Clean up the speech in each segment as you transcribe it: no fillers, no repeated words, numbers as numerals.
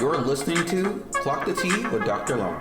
You're listening to Clock the Tea with Dr. Long.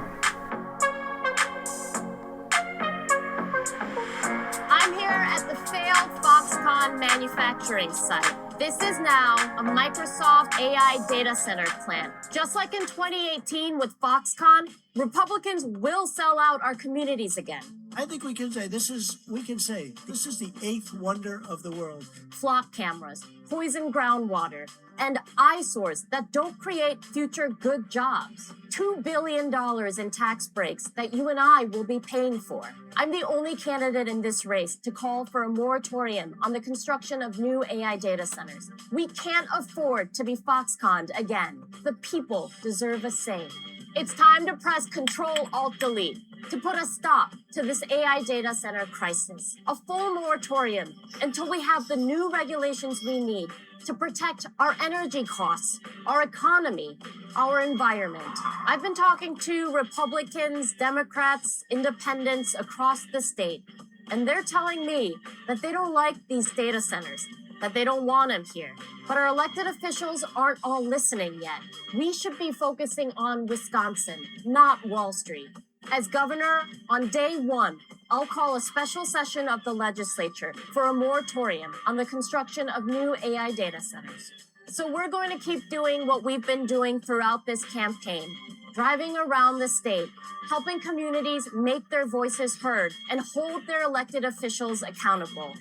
I'm here at the failed Foxconn manufacturing site. This is now a Microsoft AI data center plant. Just like in 2018 with Foxconn, Republicans will sell out our communities again. I think we can say this is the eighth wonder of the world. Flock cameras, poisoned groundwater, and eyesores that don't create future good jobs. $2 billion in tax breaks that you and I will be paying for. I'm the only candidate in this race to call for a moratorium on the construction of new AI data centers. We can't afford to be Foxconned again. The people deserve a say. It's time to press Control-Alt-Delete to put a stop to this AI data center crisis. A full moratorium until we have the new regulations we need to protect our energy costs, our economy, our environment. I've been talking to Republicans, Democrats, independents across the state, and they're telling me that they don't like these data centers, that they don't want them here. But our elected officials aren't all listening yet. We should be focusing on Wisconsin, not Wall Street. As governor, on day one, I'll call a special session of the legislature for a moratorium on the construction of new AI data centers. So we're going to keep doing what we've been doing throughout this campaign, driving around the state, helping communities make their voices heard and hold their elected officials accountable.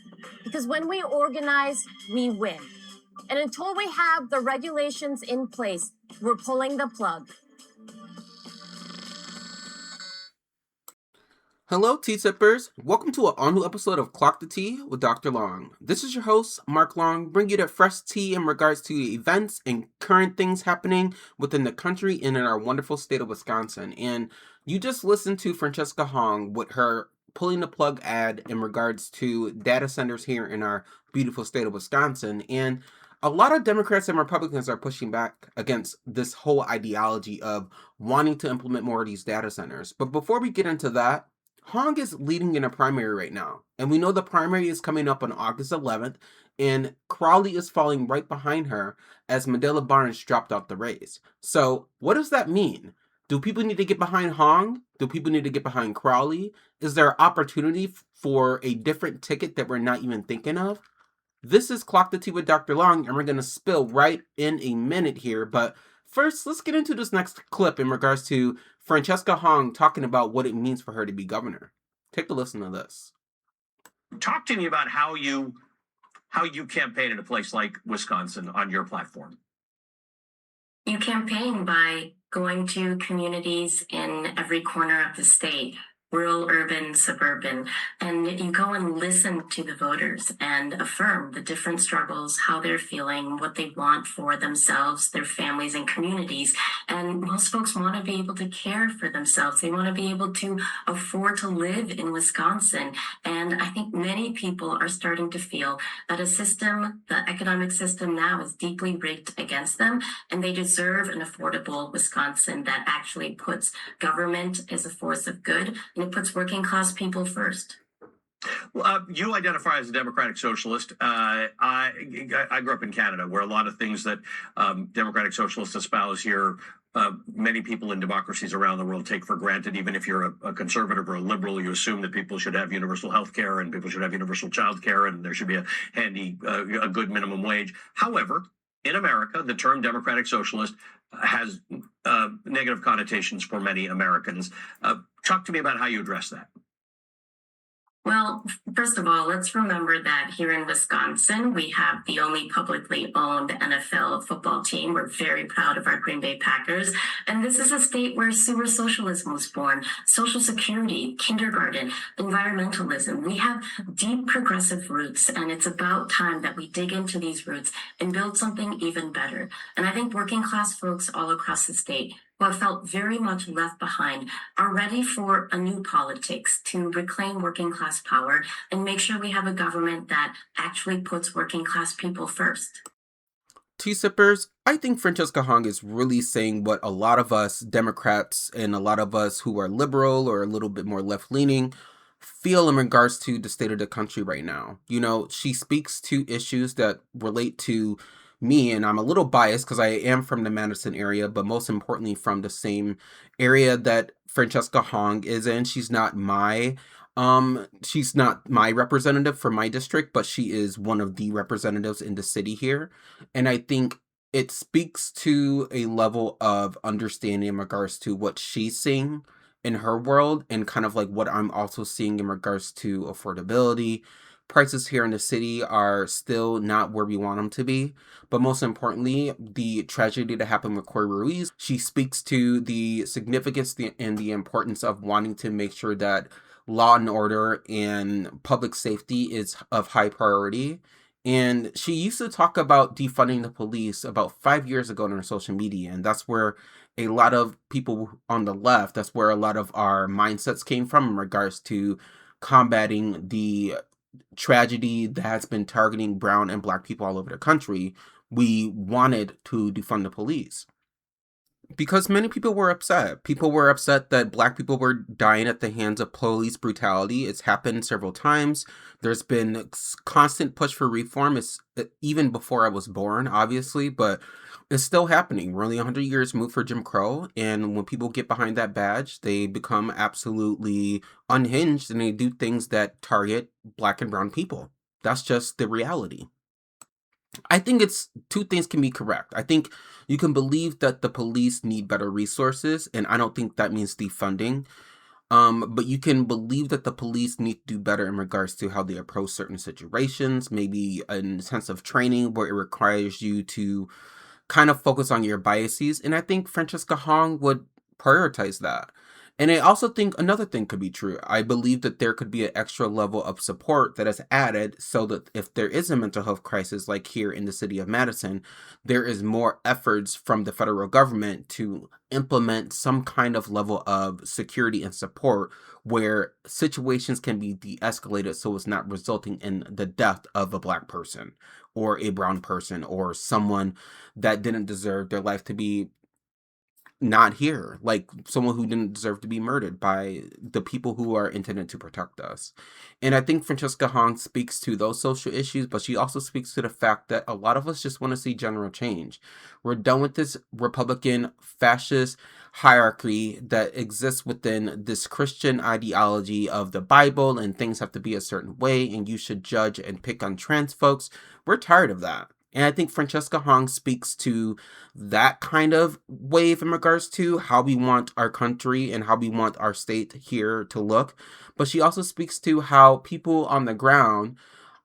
Because when we organize, we win. And until we have the regulations in place, we're pulling the plug. Hello, tea sippers. Welcome to an all-new episode of Clock the Tea with Dr. Long. This is your host, Mark Long, bringing you the fresh tea in regards to events and current things happening within the country and in our wonderful state of Wisconsin. And you just listened to Francesca Hong with her pulling the plug ad in regards to data centers here in our beautiful state of Wisconsin. And a lot of Democrats and Republicans are pushing back against this whole ideology of wanting to implement more of these data centers. But before we get into that, Hong is leading in a primary right now, and we know the primary is coming up on August 11th, and Crowley is falling right behind her as Mandela Barnes dropped out the race. So what does that mean? Do people need to get behind Hong? Do people need to get behind Crowley? Is there opportunity for a different ticket that we're not even thinking of? This is Clock the Tea with Dr. Long, and we're going to spill right in a minute here, but first, let's get into this next clip in regards to Francesca Hong talking about what it means for her to be governor. Take a listen to this. Talk to me about how you campaign in a place like Wisconsin on your platform. You campaign by going to communities in every corner of the state, rural, urban, suburban, and you go and listen to the voters and affirm the different struggles, how they're feeling, what they want for themselves, their families, and communities. And most folks want to be able to care for themselves. They want to be able to afford to live in Wisconsin. And I think many people are starting to feel that the economic system now is deeply rigged against them, and they deserve an affordable Wisconsin that actually puts government as a force of good, and it puts working class people first. Well, you identify as a democratic socialist. I grew up in Canada, where a lot of things that democratic socialists espouse here, many people in democracies around the world take for granted. Even if you're a conservative or a liberal, you assume that people should have universal health care and people should have universal child care and there should be a good minimum wage. However, in America, the term democratic socialist has negative connotations for many Americans. Talk to me about how you address that. Well, first of all, let's remember that here in Wisconsin, we have the only publicly owned NFL football team. We're very proud of our Green Bay Packers. And this is a state where sewer socialism was born, Social Security, kindergarten, environmentalism. We have deep progressive roots, and it's about time that we dig into these roots and build something even better. And I think working class folks all across the state who have felt very much left behind are ready for a new politics to reclaim working class power and make sure we have a government that actually puts working class people first. Tea sippers, I think Francesca Hong is really saying what a lot of us Democrats and a lot of us who are liberal or a little bit more left-leaning feel in regards to the state of the country right now. You know, she speaks to issues that relate to me, and I'm a little biased because I am from the Madison area, but most importantly from the same area that Francesca Hong is in. She's not my representative for my district, but she is one of the representatives in the city here. And I think it speaks to a level of understanding in regards to what she's seeing in her world and kind of like what I'm also seeing in regards to affordability. Prices here in the city are still not where we want them to be. But most importantly, the tragedy that happened with Corey Ruiz, she speaks to the significance and the importance of wanting to make sure that law and order and public safety is of high priority. And she used to talk about defunding the police about 5 years ago on her social media. And that's where a lot of people on the left, that's where a lot of our mindsets came from in regards to combating the tragedy that has been targeting brown and black people all over the country. We wanted to defund the police because many people were upset. People were upset that black people were dying at the hands of police brutality. It's happened several times. There's been constant push for reform. It's even before I was born, obviously, but it's still happening. We're only 100 years removed for Jim Crow, and when people get behind that badge, they become absolutely unhinged and they do things that target black and brown people. That's just the reality. I think it's two things can be correct. I think you can believe that the police need better resources, and I don't think that means defunding. But you can believe that the police need to do better in regards to how they approach certain situations, maybe a sense of training where it requires you to kind of focus on your biases. And I think Francesca Hong would prioritize that. And I also think another thing could be true. I believe that there could be an extra level of support that is added so that if there is a mental health crisis like here in the city of Madison, there is more efforts from the federal government to implement some kind of level of security and support where situations can be de-escalated so it's not resulting in the death of a black person or a brown person or someone that didn't deserve their life to be not here, like someone who didn't deserve to be murdered by the people who are intended to protect us. And I think Francesca Hong speaks to those social issues, but she also speaks to the fact that a lot of us just want to see general change. We're done with this Republican fascist hierarchy that exists within this Christian ideology of the Bible and things have to be a certain way and you should judge and pick on trans folks. We're tired of that. And I think Francesca Hong speaks to that kind of wave in regards to how we want our country and how we want our state here to look. But she also speaks to how people on the ground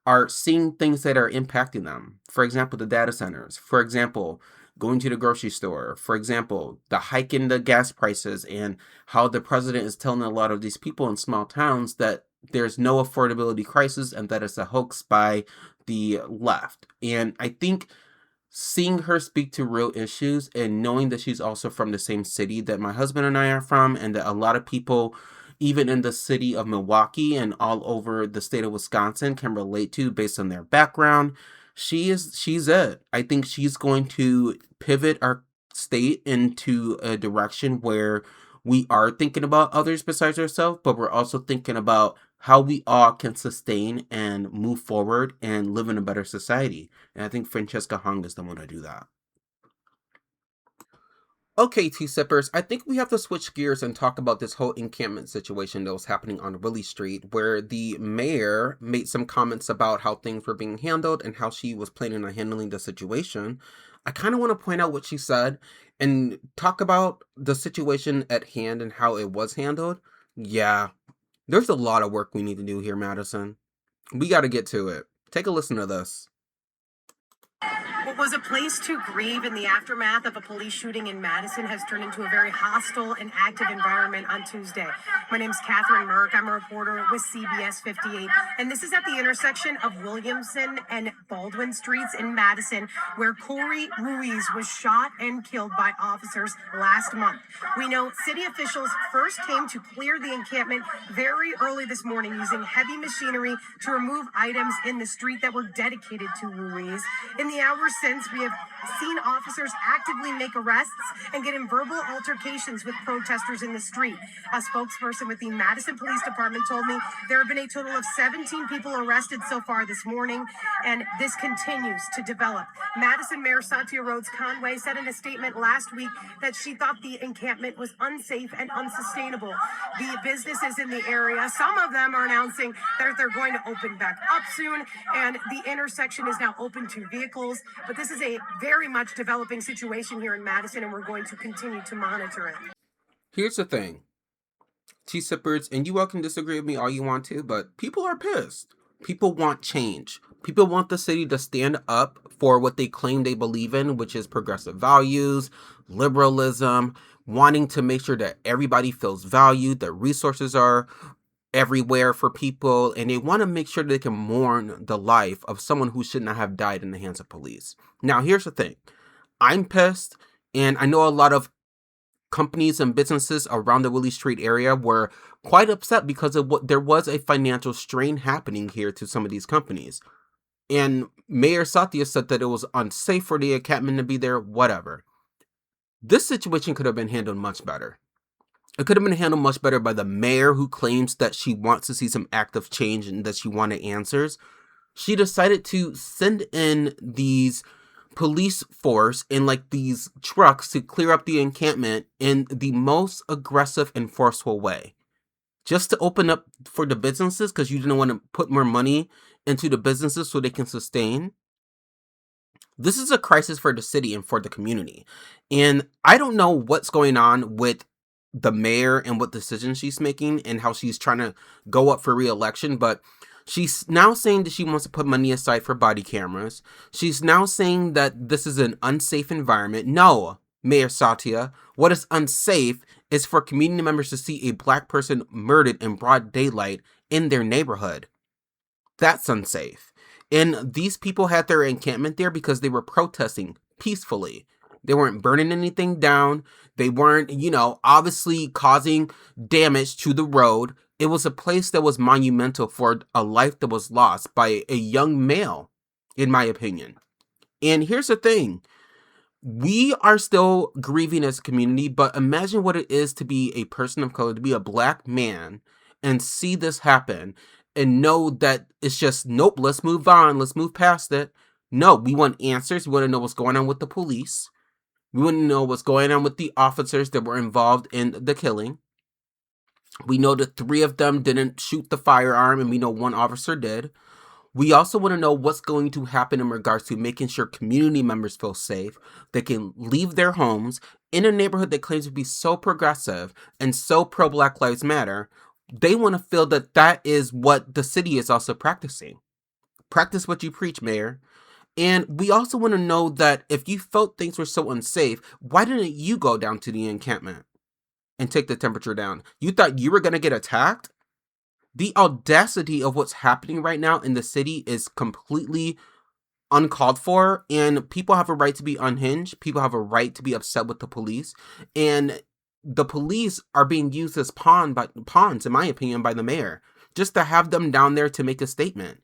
are seeing things that are impacting them. For example, the data centers. For example, going to the grocery store. For example, the hike in the gas prices and how the president is telling a lot of these people in small towns that there's no affordability crisis and that it's a hoax by the left. And I think seeing her speak to real issues and knowing that she's also from the same city that my husband and I are from, and that a lot of people, even in the city of Milwaukee and all over the state of Wisconsin, can relate to based on their background, she's it. I think she's going to pivot our state into a direction where we are thinking about others besides ourselves, but we're also thinking about how we all can sustain and move forward and live in a better society. And I think Francesca Hong is the one to do that. Okay, tea sippers, I think we have to switch gears and talk about this whole encampment situation that was happening on Willie Street, where the mayor made some comments about how things were being handled and how she was planning on handling the situation. I kind of want to point out what she said and talk about the situation at hand and how it was handled. Yeah, there's a lot of work we need to do here, Madison. We got to get to it. Take a listen to this. What was a place to grieve in the aftermath of a police shooting in Madison has turned into a very hostile and active environment on Tuesday. My name's Catherine Merck. I'm a reporter with CBS 58, and this is at the intersection of Williamson and Baldwin Streets in Madison, where Corey Ruiz was shot and killed by officers last month. We know city officials first came to clear the encampment very early this morning using heavy machinery to remove items in the street that were dedicated to Ruiz. In the hours since, we have seen officers actively make arrests and get in verbal altercations with protesters in the street. A spokesperson with the Madison Police Department told me there have been a total of 17 people arrested so far this morning, and this continues to develop. Madison Mayor Satya Conway said in a statement last week that she thought the encampment was unsafe and unsustainable. The businesses in the area, some of them are announcing that they're going to open back up soon, and the intersection is now open to vehicles. But this is a very much developing situation here in Madison, and we're going to continue to monitor it. Here's the thing, tea sippers, and you all can disagree with me all you want to, but people are pissed. People want change. People want the city to stand up for what they claim they believe in, which is progressive values, liberalism, wanting to make sure that everybody feels valued, that resources are everywhere for people, and they want to make sure they can mourn the life of someone who should not have died in the hands of police. Now, here's the thing. I'm pissed, and I know a lot of companies and businesses around the Willie Street area were quite upset because of what there was a financial strain happening here to some of these companies. And Mayor Satya said that it was unsafe for the encampment to be there, whatever. This situation could have been handled much better. It could have been handled much better by the mayor, who claims that she wants to see some active change and that she wanted answers. She decided to send in these police force in like these trucks to clear up the encampment in the most aggressive and forceful way. Just to open up for the businesses because you didn't want to put more money into the businesses so they can sustain. This is a crisis for the city and for the community. And I don't know what's going on with the mayor and what decisions she's making and how she's trying to go up for re-election, but she's now saying that she wants to put money aside for body cameras. She's now saying that this is an unsafe environment. No, Mayor Satya, what is unsafe is for community members to see a black person murdered in broad daylight in their neighborhood. That's unsafe. And these people had their encampment there because they were protesting peacefully. They weren't burning anything down. They weren't, obviously causing damage to the road. It was a place that was monumental for a life that was lost by a young male, in my opinion. And here's the thing. We are still grieving as a community, but imagine what it is to be a person of color, to be a black man, and see this happen and know that it's just, nope, let's move on. Let's move past it. No, we want answers. We want to know what's going on with the police. We want to know what's going on with the officers that were involved in the killing. We know that 3 of them didn't shoot the firearm, and we know 1 officer did. We also want to know what's going to happen in regards to making sure community members feel safe. They can leave their homes in a neighborhood that claims to be so progressive and so pro-Black Lives Matter. They want to feel that that is what the city is also practicing. Practice what you preach, Mayor. And we also want to know that if you felt things were so unsafe, why didn't you go down to the encampment and take the temperature down? You thought you were going to get attacked? The audacity of what's happening right now in the city is completely uncalled for, and people have a right to be unhinged. People have a right to be upset with the police, and the police are being used as pawns, in my opinion, by the mayor, just to have them down there to make a statement.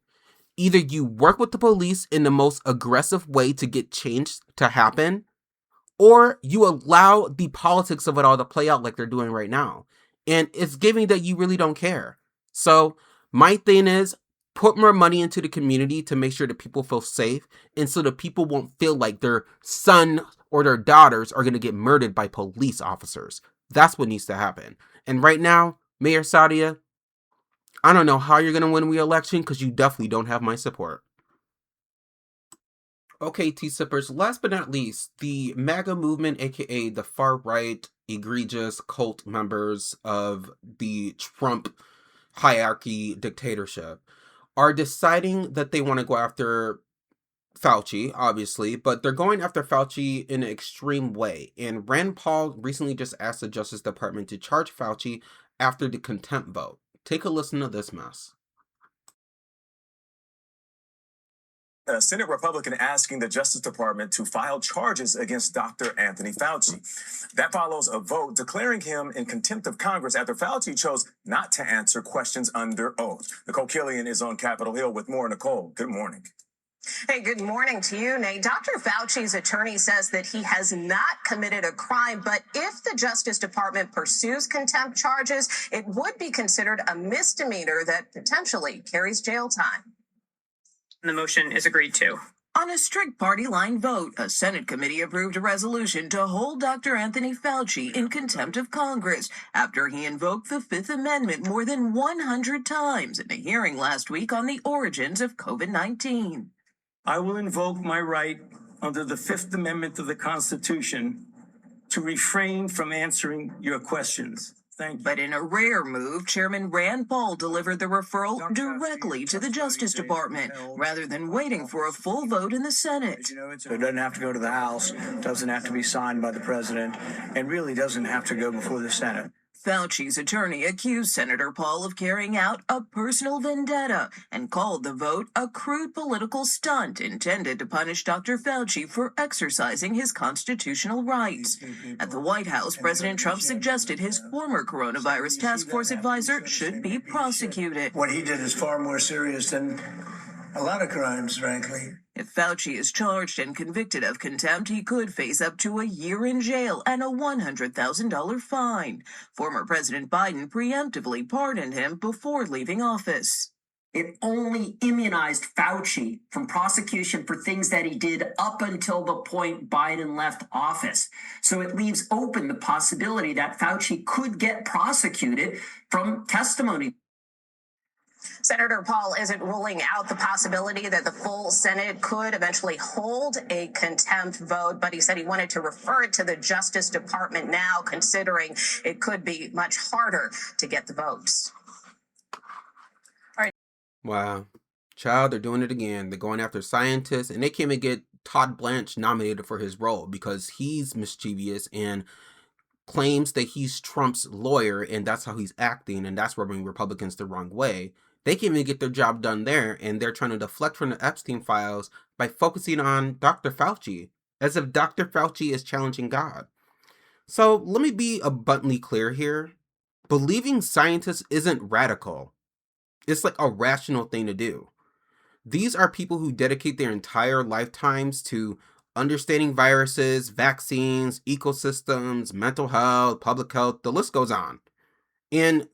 Either you work with the police in the most aggressive way to get change to happen, or you allow the politics of it all to play out like they're doing right now. And it's giving that you really don't care. So my thing is, put more money into the community to make sure that people feel safe, and so that people won't feel like their son or their daughters are going to get murdered by police officers. That's what needs to happen. And right now, Mayor Satya, I don't know how you're going to win re-election because you definitely don't have my support. Okay, tea sippers, last but not least, the MAGA movement, aka the far-right, egregious cult members of the Trump hierarchy dictatorship, are deciding that they want to go after Fauci, obviously, but they're going after Fauci in an extreme way. And Rand Paul recently just asked the Justice Department to charge Fauci after the contempt vote. Take a listen to this mess. A Senate Republican asking the Justice Department to file charges against Dr. Anthony Fauci. That follows a vote declaring him in contempt of Congress after Fauci chose not to answer questions under oath. Nicole Killian is on Capitol Hill with more. Nicole, good morning. Hey, good morning to you, Nate. Dr. Fauci's attorney says that he has not committed a crime, but if the Justice Department pursues contempt charges, it would be considered a misdemeanor that potentially carries jail time. The motion is agreed to. On a strict party line vote, a Senate committee approved a resolution to hold Dr. Anthony Fauci in contempt of Congress after he invoked the Fifth Amendment more than 100 times in a hearing last week on the origins of COVID-19. I will invoke my right under the Fifth Amendment of the Constitution to refrain from answering your questions. Thank you. But in a rare move, Chairman Rand Paul delivered the referral directly to the Justice Department rather than waiting for a full vote in the Senate. It doesn't have to go to the House, doesn't have to be signed by the president, and really doesn't have to go before the Senate. Fauci's attorney accused Senator Paul of carrying out a personal vendetta and called the vote a crude political stunt intended to punish Dr. Fauci for exercising his constitutional rights. At the White House, President Trump suggested his former coronavirus task force advisor should be prosecuted. What he did is far more serious than a lot of crimes, frankly. If Fauci is charged and convicted of contempt, he could face up to a year in jail and a $100,000 fine. Former President Biden preemptively pardoned him before leaving office. It only immunized Fauci from prosecution for things that he did up until the point Biden left office. So it leaves open the possibility that Fauci could get prosecuted from testimony. Senator Paul isn't ruling out the possibility that the full Senate could eventually hold a contempt vote, but he said he wanted to refer it to the Justice Department now, considering it could be much harder to get the votes. All right. Wow. Child, they're doing it again. They're going after scientists, and they can't even get Todd Blanche nominated for his role because he's mischievous and claims that he's Trump's lawyer, and that's how he's acting, and that's rubbing Republicans the wrong way. They can't even get their job done there, and they're trying to deflect from the Epstein files by focusing on Dr. Fauci, as if Dr. Fauci is challenging God. So let me be abundantly clear here. Believing scientists isn't radical. It's like a rational thing to do. These are people who dedicate their entire lifetimes to understanding viruses, vaccines, ecosystems, mental health, public health, the list goes on. And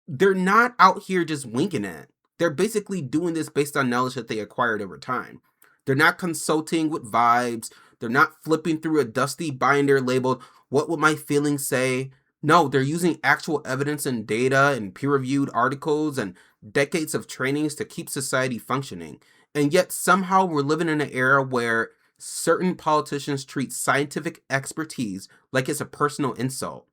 they're not out here just winging it. They're basically doing this based on knowledge that they acquired over time. They're not consulting with vibes. They're not flipping through a dusty binder labeled, "What would my feelings say?" No, they're using actual evidence and data and peer-reviewed articles and decades of trainings to keep society functioning. And yet somehow we're living in an era where certain politicians treat scientific expertise like it's a personal insult.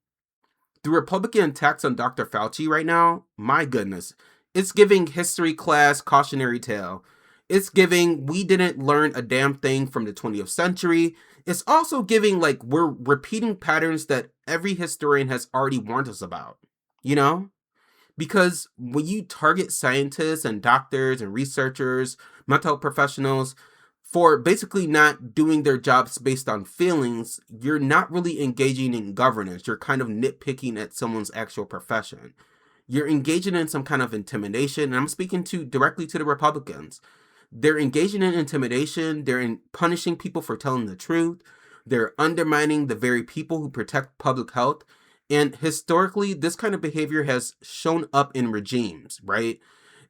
The Republican attacks on Dr. Fauci right now, my goodness, it's giving history class cautionary tale. It's giving we didn't learn a damn thing from the 20th century. It's also giving like we're repeating patterns that every historian has already warned us about, you know? Because when you target scientists and doctors and researchers, mental health professionals, for basically not doing their jobs based on feelings, you're not really engaging in governance. You're kind of nitpicking at someone's actual profession. You're engaging in some kind of intimidation, and I'm speaking directly to the Republicans. They're engaging in intimidation. They're punishing people for telling the truth. They're undermining the very people who protect public health. And historically, this kind of behavior has shown up in regimes, right?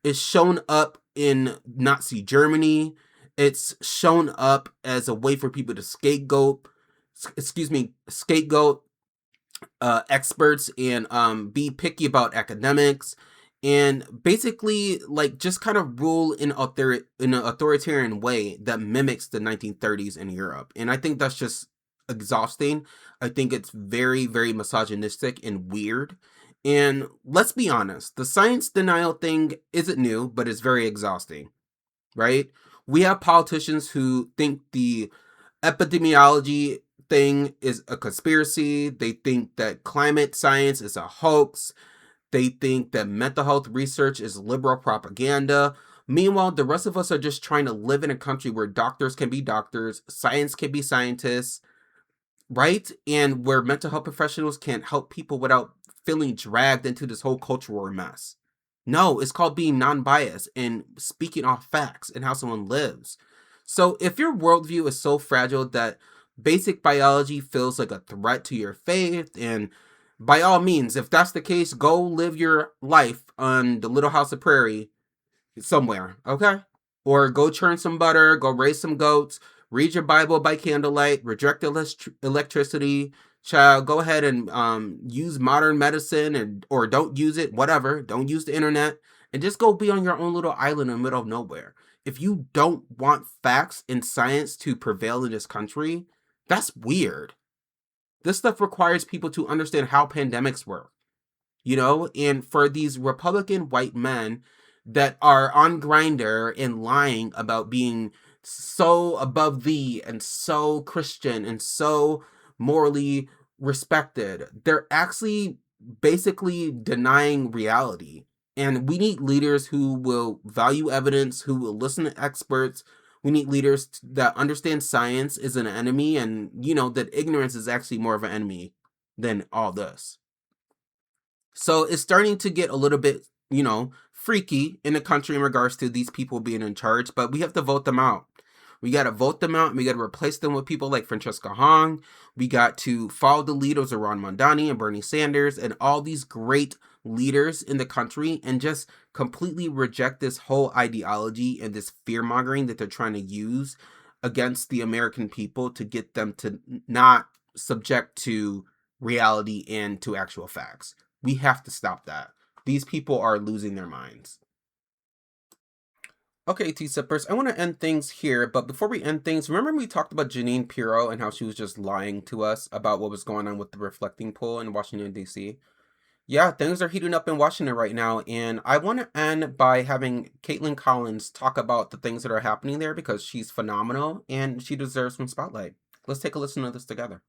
It's shown up in Nazi Germany. It's shown up as a way for people to scapegoat experts and be picky about academics and basically like just kind of rule in an authoritarian way that mimics the 1930s in Europe. And I think that's just exhausting. I think it's very, very misogynistic and weird. And let's be honest, the science denial thing isn't new, but it's very exhausting, right? We have politicians who think the epidemiology thing is a conspiracy. They think that climate science is a hoax. They think that mental health research is liberal propaganda. Meanwhile, the rest of us are just trying to live in a country where doctors can be doctors, science can be scientists, right? And where mental health professionals can help people without feeling dragged into this whole cultural mess. No, it's called being non-biased and speaking off facts and how someone lives. So if your worldview is so fragile that basic biology feels like a threat to your faith, and by all means, if that's the case, go live your life on the Little House of Prairie somewhere, okay? Or go churn some butter, go raise some goats, read your Bible by candlelight, reject electricity, child, go ahead and use modern medicine, or don't use it, whatever. Don't use the internet, and just go be on your own little island in the middle of nowhere. If you don't want facts and science to prevail in this country, that's weird. This stuff requires people to understand how pandemics work, and for these Republican white men that are on Grindr and lying about being so above thee and so Christian and so morally respected, they're actually basically denying reality. And we need leaders who will value evidence, who will listen to experts. We need leaders that understand science is an enemy, and that ignorance is actually more of an enemy than all this. So it's starting to get a little bit, freaky in the country in regards to these people being in charge, but we have to vote them out. We got to vote them out, and we got to replace them with people like Francesca Hong. We got to follow the leaders of Ron Mondani and Bernie Sanders and all these great leaders in the country, and just completely reject this whole ideology and this fear-mongering that they're trying to use against the American people to get them to not subject to reality and to actual facts. We have to stop that. These people are losing their minds. Okay, T-Sippers, I want to end things here, but before we end things, remember we talked about Jeanine Pirro and how she was just lying to us about what was going on with the reflecting pool in Washington, D.C.? Yeah, things are heating up in Washington right now, and I want to end by having Caitlin Collins talk about the things that are happening there, because she's phenomenal and she deserves some spotlight. Let's take a listen to this together.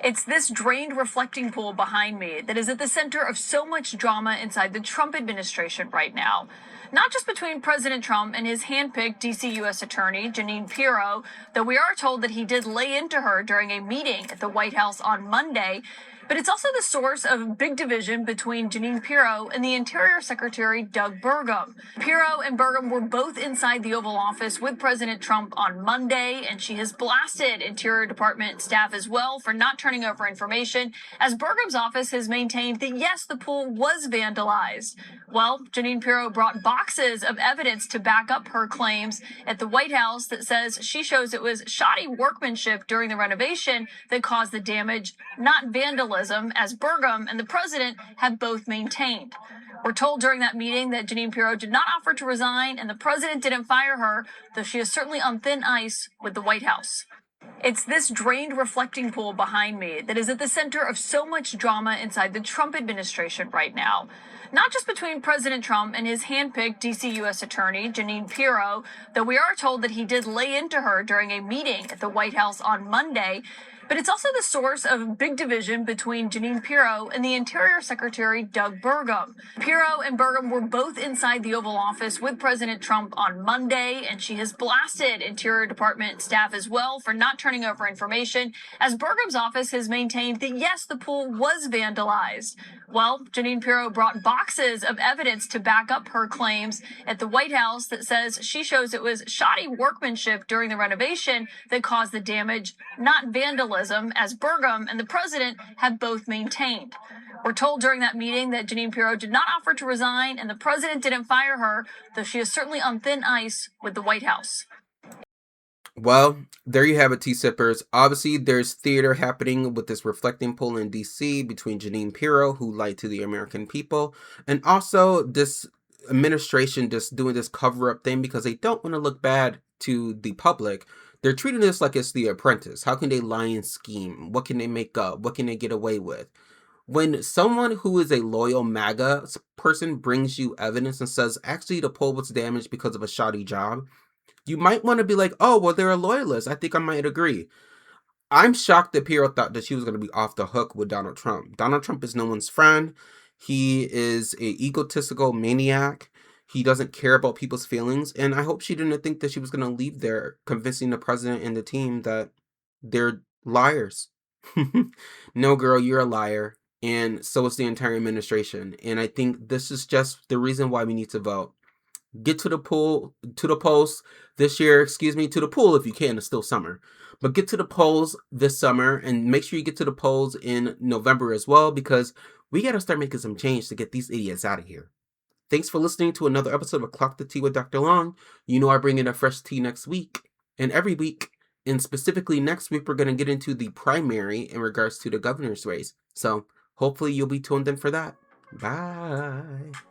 It's this drained reflecting pool behind me that is at the center of so much drama inside the Trump administration right now. Not just between President Trump and his handpicked D.C. U.S. Attorney, Jeanine Pirro, though we are told that he did lay into her during a meeting at the White House on Monday, but it's also the source of big division between Jeanine Pirro and the Interior Secretary Doug Burgum. Pirro and Burgum were both inside the Oval Office with President Trump on Monday, and she has blasted Interior Department staff as well for not turning over information, as Burgum's office has maintained that, yes, the pool was vandalized. Well, Jeanine Pirro brought boxes of evidence to back up her claims at the White House that says she shows it was shoddy workmanship during the renovation that caused the damage, not vandalism, as Burgum and the president have both maintained. We're told during that meeting that Jeanine Pirro did not offer to resign, and the president didn't fire her, though she is certainly on thin ice with the White House. It's this drained reflecting pool behind me that is at the center of so much drama inside the Trump administration right now. Not just between President Trump and his handpicked D.C. U.S. Attorney, Jeanine Pirro, though we are told that he did lay into her during a meeting at the White House on Monday, but it's also the source of big division between Jeanine Pirro and the Interior Secretary Doug Burgum. Pirro and Burgum were both inside the Oval Office with President Trump on Monday, and she has blasted Interior Department staff as well for not turning over information, as Burgum's office has maintained that, yes, the pool was vandalized. Well, Jeanine Pirro brought boxes of evidence to back up her claims at the White House that says she shows it was shoddy workmanship during the renovation that caused the damage, not vandalism, as Burgum and the president have both maintained. We're told during that meeting that Jeanine Pirro did not offer to resign, and the president didn't fire her, though she is certainly on thin ice with the White House. Well, there you have it, T-Sippers. Obviously, there's theater happening with this reflecting pool in D.C. between Jeanine Pirro, who lied to the American people, and also this administration just doing this cover-up thing because they don't want to look bad to the public. They're treating this like it's The Apprentice. How can they lie and scheme? What can they make up? What can they get away with? When someone who is a loyal MAGA person brings you evidence and says, actually, the poll was damaged because of a shoddy job, you might want to be like, oh, well, they're a loyalist. I think I might agree. I'm shocked that Pirro thought that she was going to be off the hook with Donald Trump. Donald Trump is no one's friend. He is an egotistical maniac. He doesn't care about people's feelings. And I hope she didn't think that she was going to leave there convincing the president and the team that they're liars. No, girl, you're a liar. and so is the entire administration. And I think this is just the reason why we need to vote. Get to the polls this year, to the pool if you can, it's still summer. But get to the polls this summer, and make sure you get to the polls in November as well, because we got to start making some change to get these idiots out of here. Thanks for listening to another episode of Clock the Tea with Dr. Long. You know I bring in a fresh tea next week, and every week, and specifically next week, we're going to get into the primary in regards to the governor's race. So hopefully you'll be tuned in for that. Bye.